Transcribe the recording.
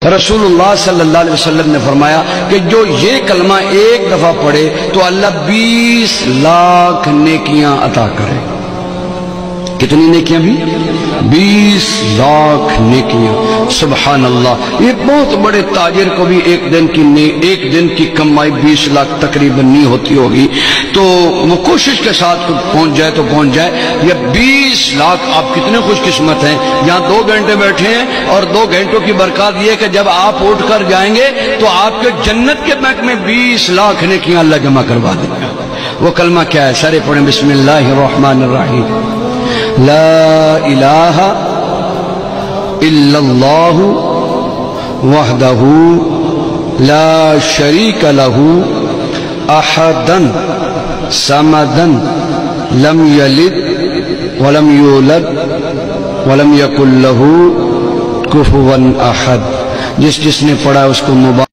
رسول اللہ صلی اللہ علیہ وسلم نے فرمایا کہ جو یہ کلمہ ایک دفعہ پڑھے تو اللہ 20 لاکھ نیکیاں عطا کرے۔ کتنی نیکیاں بھی؟ 20 لاکھ نیکیاں۔ سبحان اللہ، یہ بہت بڑے تاجر کو بھی ایک دن کی کمائی 20 لاکھ تقریباً نہیں ہوتی ہوگی، تو وہ کوشش کے ساتھ پہنچ جائے تو پہنچ جائے۔ یہ 20 لاکھ، آپ کتنے خوش قسمت ہیں، یہاں 2 گھنٹے بیٹھے ہیں اور 2 گھنٹوں کی برکات یہ کہ جب آپ اٹھ کر جائیں گے تو آپ کے جنت کے بینک میں 20 لاکھ نیکیاں اللہ جمع کروا دیں گے۔ وہ کلمہ کیا ہے؟ سارے پڑھیں، بسم اللہ الرحمن الرحیم۔ لا الہ الا اللہ وحدہ لا شریک لہ احدا صمدا لم یلد ولم یولد ولم یکن لہ کفوا احد۔ جس نے پڑھا اس کو مبارک۔